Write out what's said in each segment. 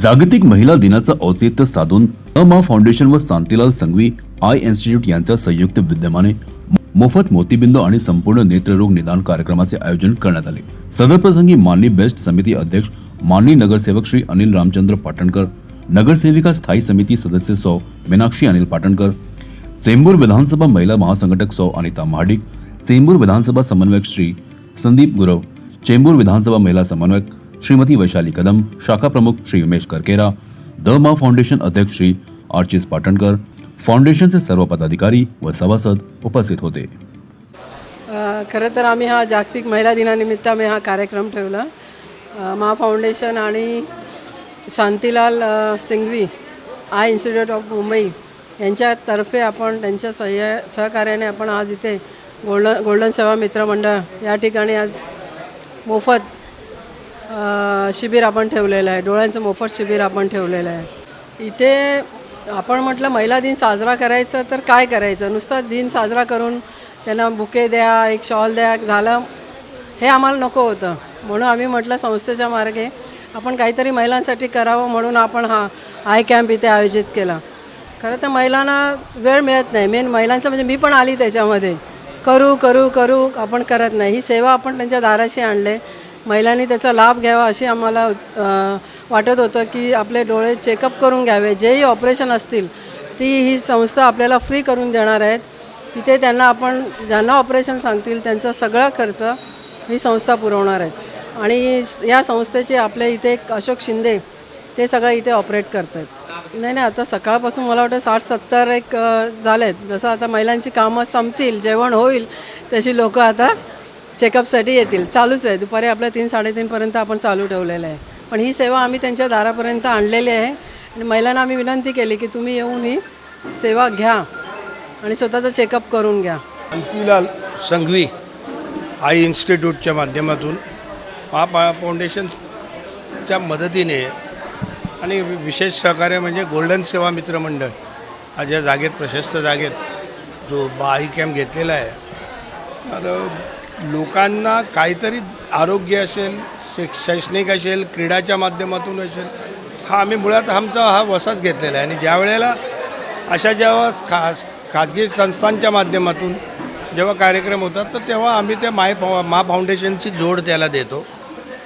जागतिक महिला दिनाचं औचित्य साधून मा फाउंडेशन व शांतीलाल संघवी आय इन्स्टिट्यूट यांच्या संयुक्त विद्यमाने मोफत मोतीबिंदू आणि संपूर्ण नेत्ररोग निदान कार्यक्रमाचे आयोजन करण्यात आले। सदर प्रसंगी माननीय बेस्ट समिती अध्यक्ष माननीय नगरसेवक श्री अनिल रामचंद्र पाटणकर, नगरसेविका स्थायी समिति सदस्य सौ मीनाक्षी अनिल पाटणकर, चेंबूर विधानसभा महिला महासंघटक सौ अनिता महाडिक, चेंबूर विधानसभा समन्वयक श्री संदीप गुरव, चेंबूर विधानसभा महिला समन्वयक श्रीमती वैशाली कदम, शाखा प्रमुख श्री उमेश करकेरा, द मा फाउंडेशन अध्यक्ष श्री आर्चिस पाटणकर, फाउंडेशनचे सर्व पदाधिकारी व सभासद उपस्थित होते। खरं तर आम्ही हा जागतिक महिला दिनानिमित्त आम्ही हा कार्यक्रम ठेवला। मा फाउंडेशन आणि शांतीलाल संघवी आय इन्स्टिट्यूट ऑफ मुंबई यांच्यातर्फे आपण त्यांच्या सहकार्याने आपण आज इथे गोल्डन सेवा मित्र मंडळ या ठिकाणी आज मोफत शिबिर आपण ठेवलेलं आहे। डोळ्यांचं मोफत शिबिर आपण ठेवलेलं आहे। इथे आपण म्हटलं महिला दिन साजरा करायचं तर काय करायचं, नुसता दिन साजरा करून त्यांना बुके द्या, एक शॉल द्या झालं, हे आम्हाला नको होतं। म्हणून आम्ही म्हटलं संस्थेच्या मार्गे आपण काहीतरी महिलांसाठी करावं, म्हणून आपण हा आय कॅम्प इथे आयोजित केला। खरं तर महिलांना वेळ मिळत नाही, मेन महिलांचं म्हणजे मी पण आली त्याच्यामध्ये, करू करू करू आपण करत नाही। ही सेवा आपण त्यांच्या दाराशी आणले, महिलांनी त्याचा लाभ घ्यावा अशी आम्हाला वाटत होतं की आपले डोळे चेकअप करून घ्यावे, जेही ऑपरेशन असतील ती ही संस्था आपल्याला फ्री करून देणार आहेत। तिथे त्यांना आपण ज्यांना ऑपरेशन सांगतील त्यांचा सगळा खर्च ही संस्था पुरवणार आहे। आणि या संस्थेचे आपले इथे एक अशोक शिंदे ते सगळं इथे ऑपरेट करतात। नाही आता सकाळपासून मला वाटतं 60-70 एक झालेत। जसं आता महिलांची कामं संपतील, जेवण होईल, तशी लोक आता चेकअपसाठी येतील। चालूच आहे, दुपारी आपलं 3-3:30 पर्यंत आपण चालू ठेवलेलं आहे। पण ही सेवा आम्ही त्यांच्या दारापर्यंत आणलेली आहे आणि महिलांना आम्ही विनंती केली की तुम्ही येऊन ही सेवा घ्या आणि स्वतःचं चेकअप करून घ्या। शांतीलाल संघवी आय इन्स्टिट्यूटच्या माध्यमातून मा फाउंडेशनच्या मदतीने आणि विशेष सहकार्य म्हणजे गोल्डन सेवा मित्र मंडळ आज या जागेत, प्रशस्त जागेत जो आय कॅम्प घेतलेला आहे, तर लोकांना काहीतरी आरोग्य असेल, शैक्षणिक असेल, क्रीडाच्या माध्यमातून असेल, हा आम्ही मुळात आमचा हा वसाच घेतलेला आहे। आणि ज्या वेळेला अशा जेव्हा खाजगी संस्थांच्या माध्यमातून जेव्हा कार्यक्रम होतात तर तेव्हा आम्ही त्या मा फाउंडेशनची जोड त्याला देतो,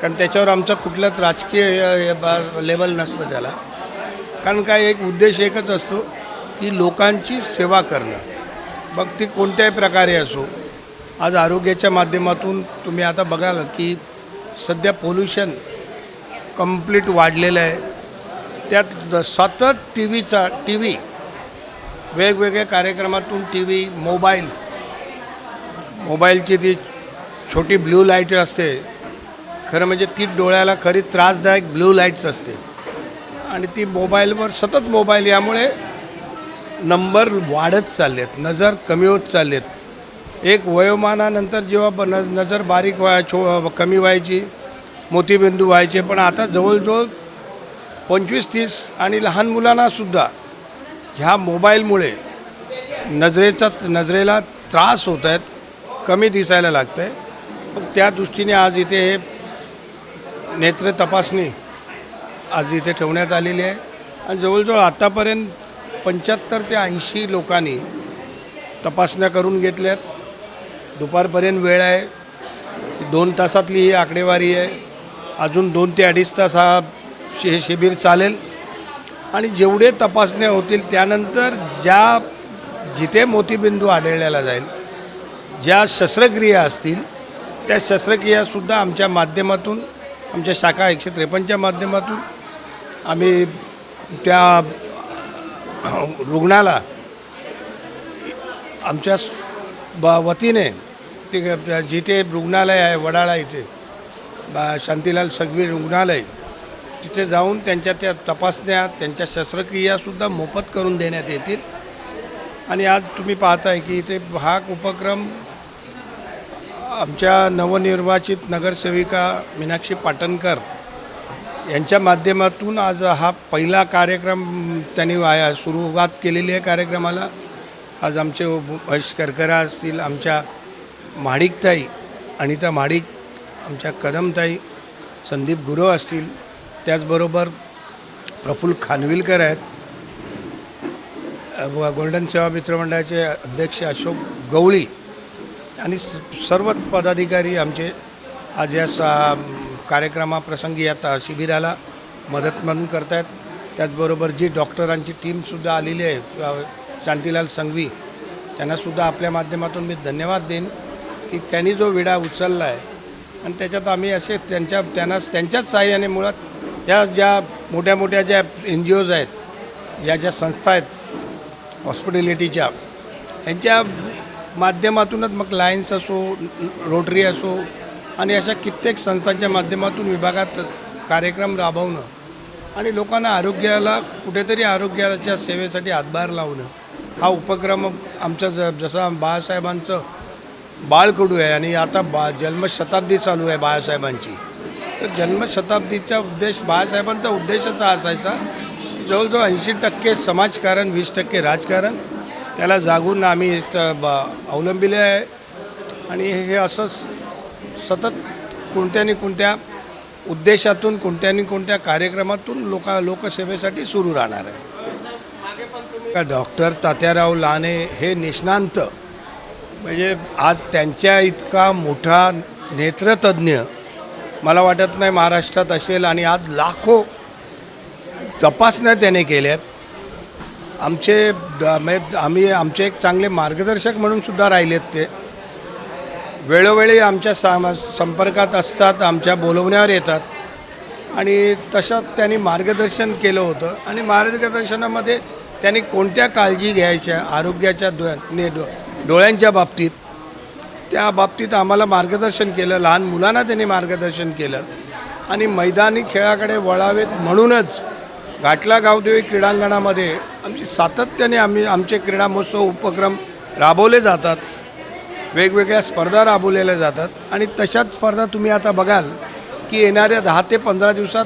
कारण त्याच्यावर आमचा कुठलाच राजकीय लेवल नसतं त्याला। कारण काय एक उद्देश एकच असतो की लोकांची सेवा करणं, मग ती कोणत्याही प्रकारे असो। आज आरोग्याच्या माध्यमातून तुम्ही आता बघाल की सध्या पोल्युशन कंप्लीट वाढलेलं आहे, त्यात सतत टी व्ही वेगवेगळ्या कार्यक्रमातून मोबाईलची ती छोटी ब्ल्यू लाईट असते, खरं म्हणजे ती डोळ्याला खरी त्रासदायक ब्ल्यू लाईट्स असते आणि ती मोबाईलवर सतत मोबाईल, यामुळे नंबर वाढत चाललेत, नजर कमी होत चाललेत। एक वयोमानानंतर जेव्हा नजर बारीक कमी व्हायची, मोतीबिंदू व्हायचे, पण आता जवळजवळ 25-30 आणि लहान मुलांनासुद्धा ह्या मोबाईलमुळे नजरेला त्रास होत आहेत, कमी दिसायला लागतं आहे। मग त्या दृष्टीने आज इथे हे नेत्र तपासणी आज इथे ठेवण्यात आलेली आहे आणि जवळजवळ आतापर्यंत 75 ते 80 लोकांनी तपासण्या करून घेतल्यात। दुपारपर्यंत वेळ आहे, 2 तासातली ही आकडेवारी आहे। अजून 2 ते 2.5 तास हा हे शिबिर चालेल आणि जेवढे तपासण्या होतील त्यानंतर जिथे मोतीबिंदू आढळलेला जाईल, ज्या शस्त्रक्रिया असतील त्या शस्त्रक्रियासुद्धा आमच्या माध्यमातून, आमच्या शाखा 153च्या माध्यमातून आम्ही त्या रुग्णाला आमच्या वतीने ते जिथे रुग्णालय आहे वडाळा इथे शांतीलाल संघवी रुग्णालय, तिथे जाऊन त्यांच्या त्या तपासण्या, त्यांच्या शस्त्रक्रियासुद्धा मोफत करून देण्यात येतील। आणि आज तुम्ही पाहताय की इथे हा उपक्रम आमच्या नवनिर्वाचित नगरसेविका मीनाक्षी पाटणकर यांच्या माध्यमातून आज हा पहिला कार्यक्रम त्यांनी सुरुवात केलेली आहे कार्यक्रमाला। आज आमचे उमेश करकेरा असतील, आमच्या महाडिकताई अनिता महाडिक, आमच्या कदमताई, संदीप गुरव असतील, त्याचबरोबर प्रफुल्ल खानविलकर आहेत, गोल्डन सेवा मित्रमंडळाचे अध्यक्ष अशोक गवळी आणि सर्व पदाधिकारी आमचे आज या कार्यक्रमाप्रसंगी आता शिबिराला मदत म्हणून करत आहेत. त्याचबरोबर जी डॉक्टरांची टीमसुद्धा आलेली आहे, शांतीलाल संघवी, त्यांनासुद्धा आपल्या माध्यमातून मी धन्यवाद देईन की त्यांनी जो विडा उचलला आहे आणि त्याच्यात आम्ही असे त्यांच्याच सहाय्याने मुळात या ज्या मोठ्या मोठ्या ज्या NGOज आहेत, या ज्या संस्था आहेत हॉस्पिटॅलिटीच्या, यांच्या माध्यमातूनच मग लायन्स असो, रोटरी असो आणि अशा कित्येक संस्थांच्या माध्यमातून विभागात कार्यक्रम राबवणं आणि लोकांना आरोग्याला कुठेतरी आरोग्याच्या सेवेसाठी हातभार लावणं हा उपक्रम आमचा जसा बाळासाहेबांचं बाळकडू आहे आणि आता जन्मशताब्दी चालू आहे बाळासाहेबांची, तर जन्मशताब्दीचा उद्देश बाळासाहेबांचा उद्देशच हा असायचा, जवळजवळ 80% समाजकारण, 20% राजकारण, त्याला जागून आम्ही अवलंबिले आहे आणि हे असंच सतत कोणत्या उद्देशातून कोणत्या कार्यक्रमातून लोकसेवेसाठी सुरू राहणार आहे. डॉक्टर तात्याराव लाने हे निष्णांत, म्हणजे आज त्यांच्या इतका मोठा नेत्रतज्ञ मला वाटत नाही महाराष्ट्रात असेल आणि आज लाखो तपासण्या त्याने केल्यात. आमचे एक चांगले मार्गदर्शक म्हणून सुद्धा राहिलेत. ते वेळोवेळी आमच्या संपर्कात असतात, आमच्या बोलवण्यावर येतात आणि तसं त्यांनी मार्गदर्शन केलं होतं आणि मार्गदर्शनामध्ये त्यांनी कोणत्या काळजी घ्यायच्या आरोग्याच्या डोळ्यांच्या बाबतीत, त्या बाबतीत आम्हाला मार्गदर्शन केलं. लहान मुलांना त्यांनी मार्गदर्शन केलं आणि मैदानी खेळाकडे वळावेत म्हणूनच घाटला गावदेवी क्रीडांगणामध्ये सातत्याने आमचे क्रीडा महोत्सव उपक्रम राबवले जातात, वेगवेगळ्या स्पर्धा राबवलेल्या जातात आणि तशाच स्पर्धा तुम्ही आता बघाल की येणाऱ्या 10 ते 15 दिवसात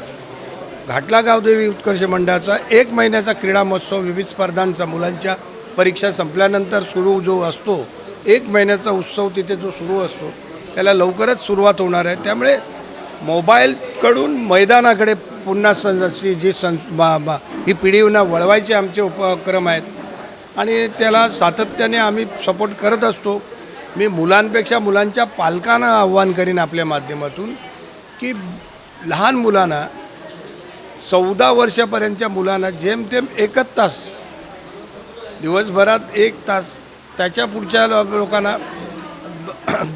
घाटला गावदेवी उत्कर्ष मंडळाचा 1 महिन्याचा क्रीडा महोत्सव विविध स्पर्धांचा मुलांच्या परीक्षा संपल्यानंतर सुरू जो असतो 1 महिन्याचा उत्सव तिथे जो सुरू असतो त्याला लवकरच सुरुवात होणार आहे. त्यामुळे मोबाईलकडून मैदानाकडे पुन्हा ही पिढींना वळवायचे आमचे उपक्रम आहेत आणि त्याला सातत्याने आम्ही सपोर्ट करत असतो. मी मुलांपेक्षा मुलांच्या पालकांना आव्हान करीन आपल्या माध्यमातून की लहान मुलांना 14 वर्षापर्यंतच्या मुलांना जेमतेम 1 तास दिवसभरात 1 तास, त्याच्या पुढच्या लोकांना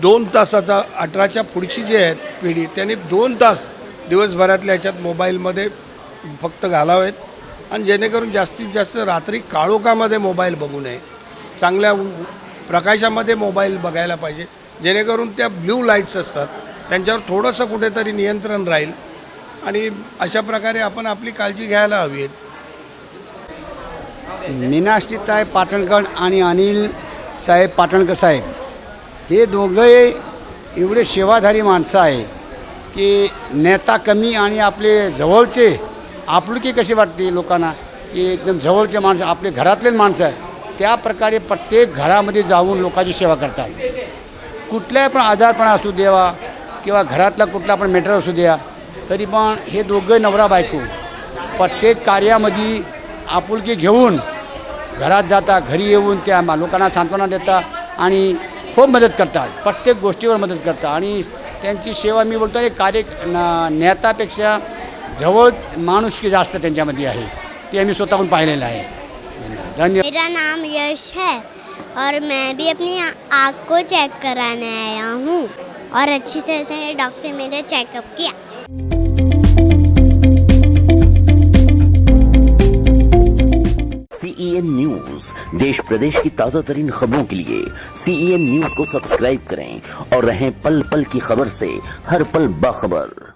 2 तासाचा, 18च्या पुढची जी आहेत पिढी त्यांनी 2 तास दिवसभरातल्या ह्याच्यात मोबाईलमध्ये फक्त घालावेत आणि जेणेकरून जास्तीत जास्त रात्री काळोखामध्ये मोबाईल बघू नये, चांगल्या प्रकाशामध्ये मोबाईल बघायला पाहिजे, जेणेकरून त्या ब्ल्यू लाईट्स असतात त्यांच्यावर थोडंसं कुठेतरी नियंत्रण राहील आणि अशा प्रकारे आपण आपली काळजी घ्यायला हवी आहे. मीनाक्षीताई पाटणकर आणि अनिल साहेब पाटणकर साहेब हे दोघंही एवढे सेवाधारी माणसं आहे की नेता कमी आणि आपले जवळचे आपुलकी कशी वाटते लोकांना की एकदम जवळचे माणसं, आपले घरातलेच माणसं, त्या प्रकारे प्रत्येक घरामध्ये जाऊन लोकांची सेवा करतात. कुठल्याही पण आजारपणा असू द्यावा किंवा घरातला कुठला पण मॅटर असू द्या, तरी पण हे दोघं नवरा बायको प्रत्येक कार्यामध्ये आपुलकी घेऊन घरात जाता, घरी येऊन त्या लोकांना सांत्वना देता आणि खूप मदत करतात, प्रत्येक गोष्टीवर मदत करतात आणि त्यांची सेवा मी बोलतो आहे नेत्यापेक्षा जवळ माणुसकी जास्त त्यांच्यामध्ये आहे, ते आम्ही स्वतःहून पाहिलेलं आहे. धन्यवाद. मेरा नाम यश है और मैं भी अपनी आँख को चेक कराने आया हूँ और अच्छी तरह से डॉक्टर मेरा चेकअप किया. CEN न्यूज देश प्रदेश की ताज़ा तरीन खबरों के लिए CEN न्यूज को सब्सक्राइब करें और रहें पल पल की खबर से हर पल बाखबर.